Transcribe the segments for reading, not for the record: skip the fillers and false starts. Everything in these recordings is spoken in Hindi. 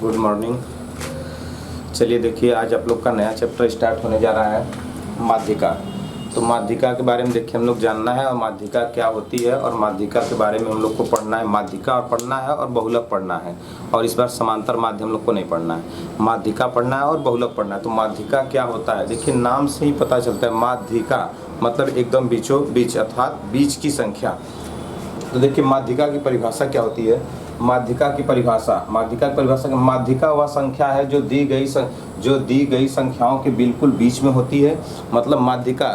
Good morning. चलिए देखिए, आज आप लोग का नया चैप्टर स्टार्ट होने जा रहा है माध्यिका। तो माध्यिका के बारे में देखिए हम लोग जानना है और माध्यिका क्या होती है और माध्यिका के बारे में हम लोग को पढ़ना है। माध्यिका और पढ़ना है और बहुलक पढ़ना है, और इस बार समांतर माध्य हम लोग को नहीं पढ़ना है, माध्यिका पढ़ना है और बहुलक पढ़ना है। तो माध्यिका क्या होता है, देखिए नाम से ही पता चलता है। माध्यिका मतलब एकदम बीचों बीच अर्थात बीच की संख्या। तो देखिए माध्यिका की परिभाषा क्या होती है। माध्यिका की परिभाषा माध्यिका वह संख्या है जो दी गई संख्याओं के बिल्कुल बीच में होती है। मतलब माध्यिका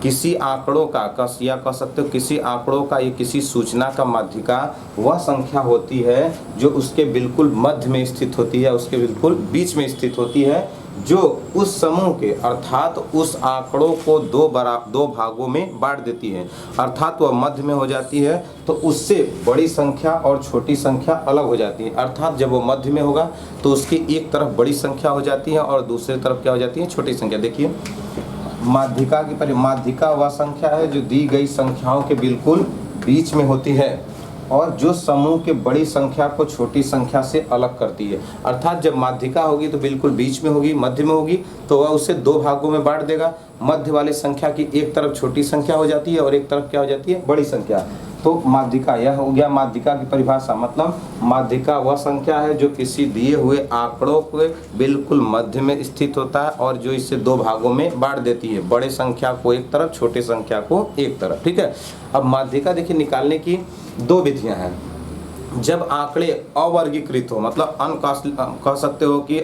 किसी आंकड़ों का कह सकते हो किसी आंकड़ों का या किसी सूचना का माध्यिका वह संख्या होती है जो उसके बिल्कुल मध्य में स्थित होती है, उसके बिल्कुल बीच में स्थित होती है, जो उस समूह के अर्थात उस आंकड़ों को दो भागों में बांट देती है। अर्थात वह मध्य में हो जाती है तो उससे बड़ी संख्या और छोटी संख्या अलग हो जाती है। अर्थात जब वो मध्य में होगा तो उसकी एक तरफ बड़ी संख्या हो जाती है और दूसरी तरफ क्या हो जाती है, छोटी संख्या। देखिए माध्यिका वह संख्या है जो दी गई संख्याओं के बिल्कुल बीच में होती है और जो समूह के बड़ी संख्या को छोटी संख्या से अलग करती है। अर्थात जब माध्यिका होगी तो बिल्कुल बीच में होगी, मध्य में होगी, तो वह उसे दो भागों में बांट देगा। मध्य वाले संख्या की एक तरफ छोटी संख्या हो जाती है और एक तरफ क्या हो जाती है, बड़ी संख्या। तो माध्यिका यह हो गया माध्यिका की परिभाषा। मतलब माध्यिका वह संख्या है जो किसी दिए हुए आंकड़ों के बिल्कुल मध्य में स्थित होता है और जो इसे दो भागों में बांट देती है, बड़े संख्या को एक तरफ, छोटे संख्या को एक तरफ। ठीक है। अब माध्यिका देखिए निकालने की दो विधियां हैं। जब आंकड़े अवर्गीकृत हो, मतलब कह सकते हो कि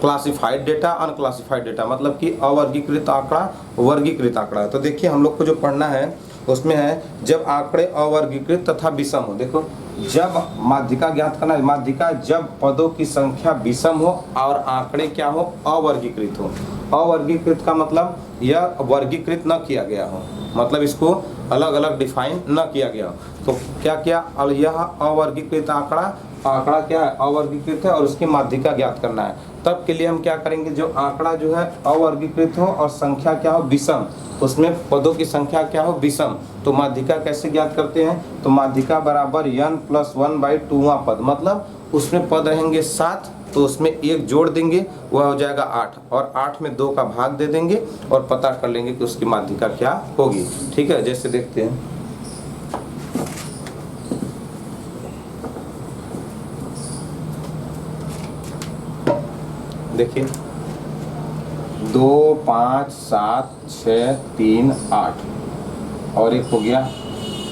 क्लासिफाइड डेटा, अनक्लासिफाइड डेटा, मतलब कि अवर्गीकृत आंकड़ा, वर्गीकृत आंकड़ा। तो देखिए हम लोग को जो पढ़ना है उसमें है जब आंकड़े अवर्गीकृत तथा विषम हो। देखो जब माध्यिका ज्ञात करना है, माध्यिका जब पदों की संख्या विषम हो और आंकड़े क्या हो, अवर्गीकृत हो। अवर्गीकृत का मतलब यह वर्गीकृत न किया गया हो, मतलब इसको अलग अलग डिफाइन न किया गया हो। तो क्या किया, यह अवर्गीकृत आंकड़ा क्या है, अवर्गीकृत है और उसकी माध्यिका ज्ञात करना है। तब के लिए हम क्या करेंगे, जो आंकड़ा जो है अवर्गीकृत हो और संख्या क्या हो, विषम, उसमें पदों की संख्या क्या हो, विषम, तो माध्यिका कैसे ज्ञात करते हैं। तो माध्यिका बराबर n+1/2वां पद, मतलब उसमें पद रहेंगे 7, तो उसमें एक जोड़ देंगे, वह हो जाएगा 8, और 8 में 2 का भाग दे देंगे और पता कर लेंगे कि उसकी माध्यिका क्या होगी। ठीक है, जैसे देखते हैं। देखिए 2, 5, 7, 6, 3, 8 और एक हो गया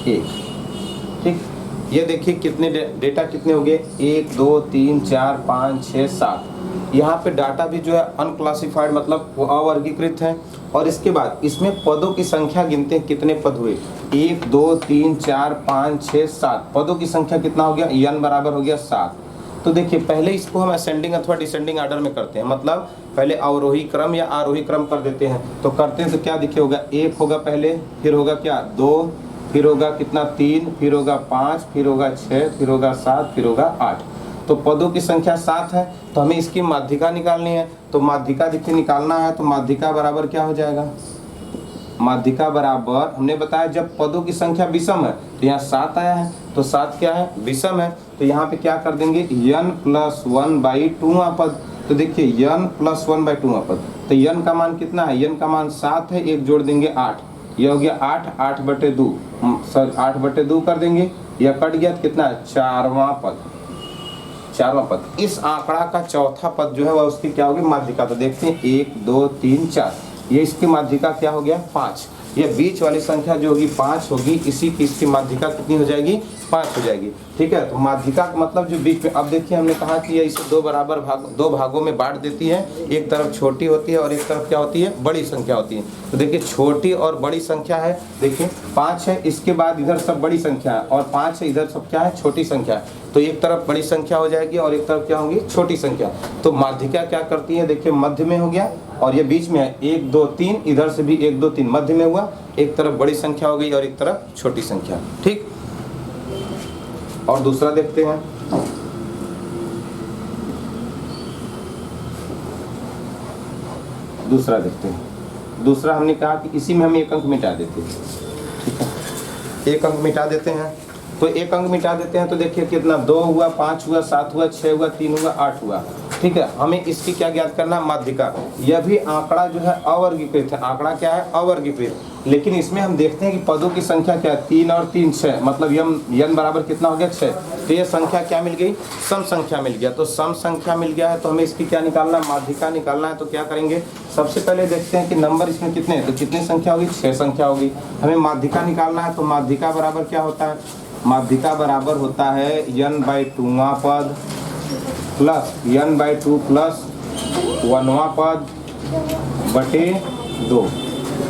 1। ठीक, ये देखिए कितने डेटा कितने हो गए, 1, 2, 3, 4, 5, 6, 7। यहाँ पे डाटा भी जो है अनक्लासिफाइड, मतलब वो अवर्गीकृत है। और इसके बाद इसमें पदों की संख्या गिनते हैं, कितने पद हुए, 1, 2, 3, 4, 5, 6, 7। पदों की संख्या कितना हो गया, n बराबर हो गया 7। तो देखिए पहले इसको हम असेंडिंग अथवा डिसेंडिंग ऑर्डर में करते हैं, मतलब पहले अवरोही क्रम या आरोही क्रम कर देते हैं। तो करते हैं तो क्या दिखे होगा, 1 होगा पहले, फिर होगा क्या 2, फिर होगा कितना 3, फिर होगा 5, फिर होगा 6, फिर होगा 7, फिर होगा 8। तो पदों की संख्या 7 है, तो हमें इसकी माध्यिका निकालनी है। तो माध्यिका देखिए निकालना है, तो माध्यिका बराबर क्या हो जाएगा, माध्यिका बराबर हमने बताया जब पदों की संख्या विषम है, तो यहाँ 7 आया है, तो 7 क्या है, विषम है, तो यहाँ पे क्या कर देंगे, n+1/2वां पद। तो देखिए n+1/2वां पद, तो n का मान कितना है, n का मान 7 है, एक जोड़ देंगे 8, यह हो गया 8, 8/2, 8/2 कर देंगे, यह कट गया, कितना है, 4वां पद। इस आंकड़ा का चौथा पद जो है वह उसकी क्या होगी, माध्यिका। तो देखते हैं 1, 2, 3, 4, ये इसकी माध्यिका क्या हो गया, 5। ये बीच वाली संख्या जो होगी 5 होगी, इसी की इसकी माध्यिका कितनी हो जाएगी, 5 हो जाएगी। ठीक है, तो माध्यिका का मतलब जो बीच में, अब देखिए हमने कहा कि ये इसे दो भागों में बांट देती है, एक तरफ छोटी होती है और एक तरफ क्या होती है, बड़ी संख्या होती है। तो देखिए छोटी और बड़ी संख्या है, देखिए 5 है, इसके बाद इधर सब बड़ी संख्या है, और 5 है, इधर सब क्या है, छोटी संख्या है। तो एक तरफ बड़ी संख्या हो जाएगी और एक तरफ क्या होगी, छोटी संख्या। तो माध्यिका क्या करती है, देखिए मध्य में हो गया और ये बीच में है, 1, 2, 3, इधर से भी 1, 2, 3 मध्य में हुआ, एक तरफ बड़ी संख्या हो गई और एक तरफ छोटी संख्या। ठीक, और दूसरा देखते हैं। दूसरा देखते हैं। दूसरा हमने कहा कि इसी में हम एक अंक मिटा देते हैं। ठीक है, एक अंक मिटा देते हैं। तो एक अंक मिटा देते हैं तो देखिए कितना 2 हुआ, 5 हुआ, 7 हुआ, 6 हुआ, 3 हुआ, 8 हुआ। ठीक है, हमें इसकी क्या ज्ञात करना है, माध्यिका। यह भी आंकड़ा जो है अवर्गीकृत है, आंकड़ा क्या है, अवर्गीकृत। लेकिन इसमें हम देखते हैं कि पदों की संख्या क्या है, 3 और 3 6, मतलब n बराबर कितना हो गया, 6। तो ये संख्या क्या मिल गई, सम संख्या मिल गया। तो सम संख्या मिल गया है तो हमें इसकी क्या निकालना है, माध्यिका निकालना है। तो क्या करेंगे, सबसे पहले देखते हैं कि नंबर इसमें कितने हैं, तो कितनी संख्या होगी, 6 संख्या होगी। हमें माध्यिका निकालना है, तो माध्यिका बराबर क्या होता है, माध्यिका बराबर होता है n/2वां पद प्लस n/2 प्लस 1वां पद बटे 2।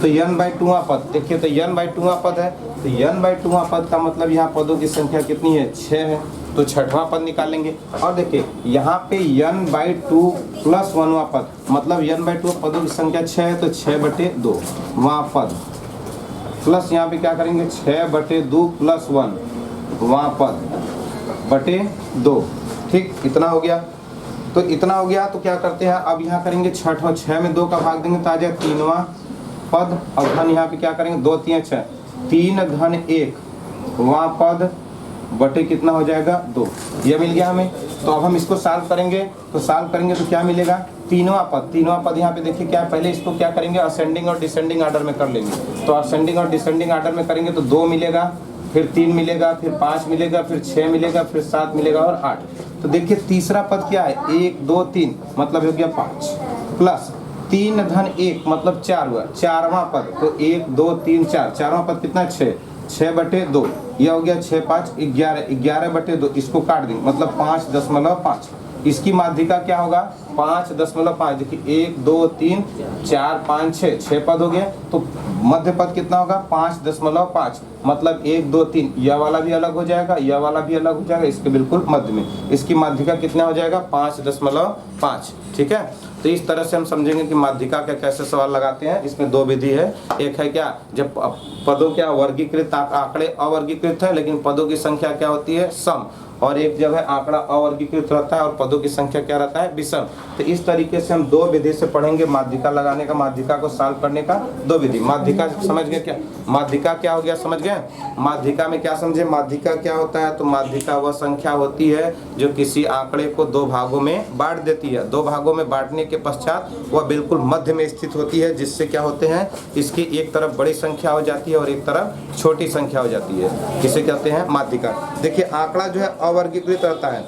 तो n/2वां पद देखिए, तो n/2वां पद है, तो n/2वां पद का मतलब यहाँ पदों की संख्या कितनी है, 6 है। तो 6वां पद निकालेंगे। और देखिए यहाँ पे n/2 प्लस 1वां पद, मतलब n/2 पदों की संख्या 6 है, तो 6/2 वां पद प्लस यहाँ पे क्या करेंगे, 6/2 प्लस 1 वां पद बटे 2। ठीक, इतना हो गया। तो इतना हो गया तो क्या करते हैं, अब यहाँ करेंगे 6 में 2 का भाग देंगे तो आ जाए 3वां पद। और घन यहाँ पे क्या करेंगे, 2 3 6, 3 घन 1 वां पद बटे कितना हो जाएगा, 2। ये मिल गया हमें। तो अब हम इसको सॉल्व करेंगे, तो सॉल्व करेंगे तो क्या मिलेगा, 3वां पद यहाँ पे देखिए क्या है, पहले इसको क्या करेंगे, असेंडिंग और डिसेंडिंग ऑर्डर में कर लेंगे। तो असेंडिंग और डिसेंडिंग ऑर्डर में करेंगे तो 2 मिलेगा, फिर 3 मिलेगा, फिर 5 मिलेगा, फिर 6 मिलेगा, फिर 7 मिलेगा और 8। तो देखिए तीसरा पद क्या है, 1 2 3 मतलब हो गया 5 प्लस 3 घन 1 मतलब 4 हुआ, 4वां पद। तो 1 2 3 4, 4वां पद कितना, 6/2। यह हो गया 6 5 11, 11/2 इसको काट देंगे मतलब 5.5। इसकी माध्यिका क्या होगा, 5.5। देखिए 1 2 3 4 5 6, 6 पद हो गए। तो मध्य पद कितना होगा, 5.5 मतलब 1 2 3, यह वाला भी अलग हो जाएगा, यह वाला भी अलग हो जाएगा, इसके बिल्कुल मध्य में। इसकी माध्यिका कितना हो जाएगा, 5.5। ठीक है, तो इस तरह से हम समझेंगे कि माध्यिका का कैसे सवाल लगाते हैं। इसमें 2 विधि है, एक है क्या, जब पदों क्या वर्गीकृत आंकड़े अवर्गीकृत है लेकिन पदों की संख्या क्या होती है, सम। और एक जब है आंकड़ा अवर्गीकृत रहता है और पदों की संख्या क्या रहता है, विषम। तो इस तरीके से हम 2 विधि से पढ़ेंगे माध्यिका लगाने का, माध्यिका को सॉल्व करने का 2 विधि। माध्यिका समझ गए क्या, माध्यिका क्या हो गया, समझ गए। माध्यिका में क्या समझे, माध्यिका क्या होता है, तो माध्यिका वह संख्या होती है जो किसी आंकड़े को 2 भागों में बांट देती है। 2 भागों में बांटने के पश्चात वह बिल्कुल मध्य में स्थित होती है, जिससे क्या होते हैं, इसकी एक तरफ बड़ी संख्या हो जाती है और एक तरफ छोटी संख्या हो जाती है। किसे कहते हैं, माध्यिका। देखिए आंकड़ा जो है अवर्गीकृत रहता है,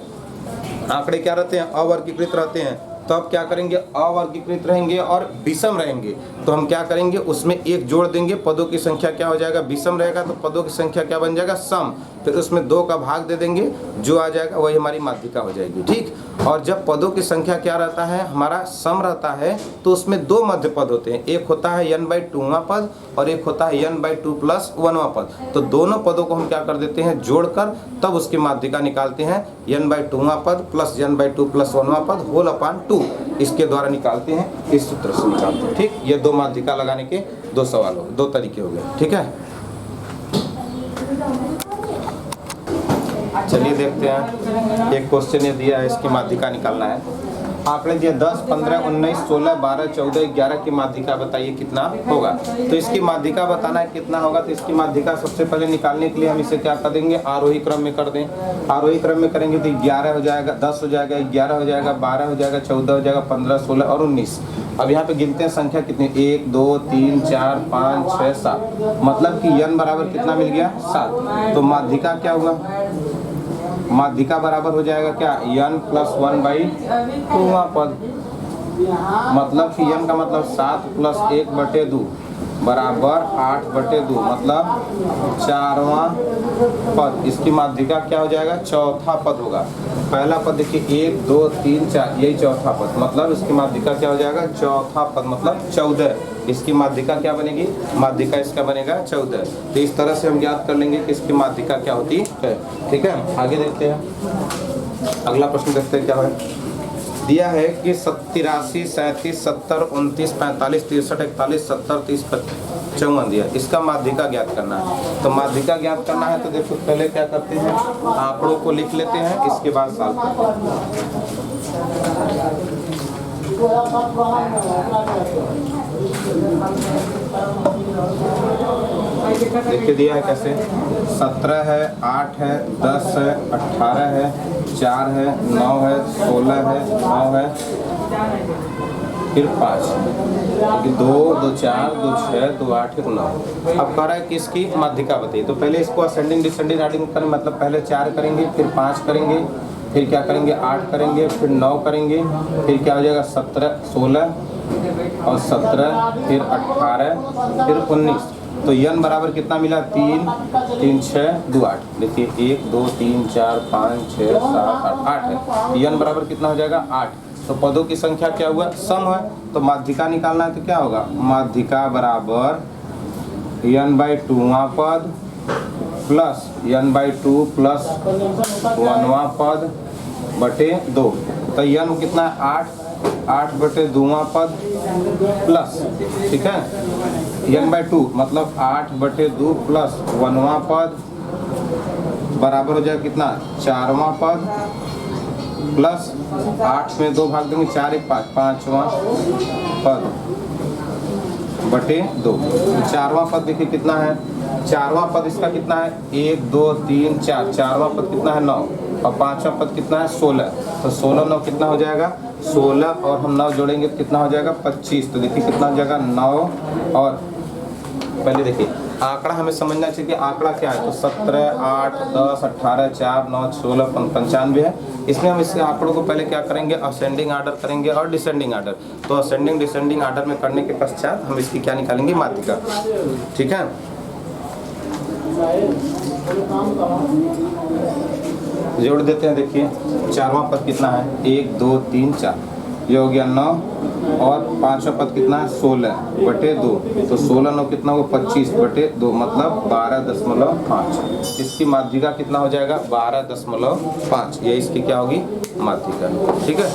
आंकड़े क्या रहते हैं, अवर्गीकृत रहते हैं। तो अब क्या करेंगे, अवर्गीकृत रहेंगे और विषम रहेंगे। तो हम क्या करेंगे, उसमें 1 जोड़ देंगे, पदों की संख्या क्या हो जाएगा, विषम रहेगा तो पदों की संख्या क्या बन जाएगा, सम। फिर उसमें 2 का भाग दे देंगे, जो आ जाएगा वही हमारी माध्यिका हो जाएगी। ठीक, और जब पदों की संख्या क्या रहता है, हमारा सम रहता है, तो उसमें 2 मध्य पद होते हैं। एक होता है n/2वां पद और एक होता है n/2 प्लस 1वां पद। तो दोनों पदों को हम क्या कर देते हैं, जोड़कर तब उसकी माध्यिका निकालते हैं। n/2वां पद प्लस n/2 प्लस 1वां पद होल अपॉन 2, इसके द्वारा निकालते हैं, इस सूत्र से निकालते हैं। ठीक, ये 2 माध्यिका लगाने के 2 सवाल हो, 2 तरीके हो गए। ठीक है, चलिए देखते हैं। एक क्वेश्चन ये दिया है, इसकी माध्यिका निकालना है। आंकड़े दिए 10 15 19 16 12 14 11 की माध्यिका बताइए कितना होगा। तो इसकी माध्यिका बताना है कितना होगा। तो इसकी माध्यिका सबसे पहले निकालने के लिए हम इसे क्या कर देंगे, आरोही क्रम में कर दें। आरोही क्रम में करेंगे तो 11 हो जाएगा, 10 हो जाएगा, 11 हो जाएगा, 12 हो जाएगा, 14 हो जाएगा, 15 16 और 19। अब यहाँ पे गिनते हैं संख्या कितनी, 1 2 3 4 5 6 7, मतलब कि n बराबर कितना मिल गया, 7। तो माध्यिका क्या हुआ, माध्यिका बराबर हो जाएगा क्या, n प्लस 1/2वां पद, मतलब कि n का मतलब 7 प्लस 1/2 बराबर 8/2, मतलब 4वां पद। इसकी माध्यिका क्या हो जाएगा, चौथा पद होगा। पहला पद देखिए 1 2 3 4, यही चौथा पद, मतलब इसकी माध्यिका क्या हो जाएगा, चौथा पद मतलब 14। इसकी माध्यिका क्या बनेगी, माध्यिका इसका बनेगा 14। तो इस तरह से हम ज्ञात कर लेंगे कि इसकी माध्यिका क्या होती है। ठीक है, आगे देखते हैं, अगला प्रश्न देखते हैं क्या है। दिया है कि 83 37 70 29 45 63 41 70 30 54 दिया, इसका माध्यिका ज्ञात करना है। तो माध्यिका ज्ञात करना है तो देखो पहले क्या करते हैं, आंकड़ों को लिख लेते हैं, इसके बाद सॉल्व करते हैं। देखिए दिया है कैसे, 17 है, 8 है, 10 है, 18 है, 4 है, 9 है, 16 है, 9 है, फिर 5, क्योंकि 2 2 4 2 6 2 8 1 9। अब कह रहा है कि इसकी माध्यिका बताइए। तो पहले इसको असेंडिंग डिसेंडिंग आर्डिंग करें, मतलब पहले 4 करेंगे, फिर 5 करेंगे, फिर क्या करेंगे 8 करेंगे, फिर 9 करेंगे, फिर क्या हो जाएगा 17 16 और 17, फिर 18, फिर 19। तो n बराबर कितना मिला, 3 3 6 2 8। देखिए 1 2 3 4 5 6 7 8 है, n बराबर कितना हो जाएगा 8। तो पदों की संख्या क्या हुआ, सम है। तो माध्यिका निकालना है तो क्या होगा, माध्यिका बराबर n/2वां पद प्लस n/2 प्लस 1वां पद बटे 2। तो n कितना है 8 बटे 2वां पद प्लस, ठीक है, n/2 मतलब 8 बटे 2 प्लस 1वां पद बराबर हो जाएगा कितना, 4वां पद प्लस 8 में 2 भाग देंगे, 4 1 5, 5वां पद बटे 2। तो 4वां पद देखिए कितना है, 4वां पद इसका कितना है 1 2 3 4, 4वां पद कितना है 9 और 5वां पद कितना है 16। तो 16 9 कितना हो जाएगा 16 और हम 9 जोड़ेंगे तो कितना हो जाएगा 25। तो देखिए कितना हो जाएगा 9 और पहले देखिए आंकड़ा हमें समझना चाहिए कि आंकड़ा क्या है। तो 17 8 10 18 4 9 16 95 है। इसमें हम इस आंकड़ों को पहले क्या करेंगे, असेंडिंग आर्डर करेंगे और डिसेंडिंग आर्डर। तो असेंडिंग डिसेंडिंग आर्डर में करने के पश्चात हम इसकी क्या निकालेंगे, माध्यिका, ठीक है। जोड़ देते हैं, देखिए 4वां पद कितना है 1 2 3 4, ये हो गया 9 और 5वां पद कितना है 16 बटे 2। तो 16 9 कितना होगा 25 बटे 2 मतलब 12.5। इसकी माध्यिका कितना हो जाएगा 12.5। ये इसकी क्या होगी माध्यिका, ठीक है।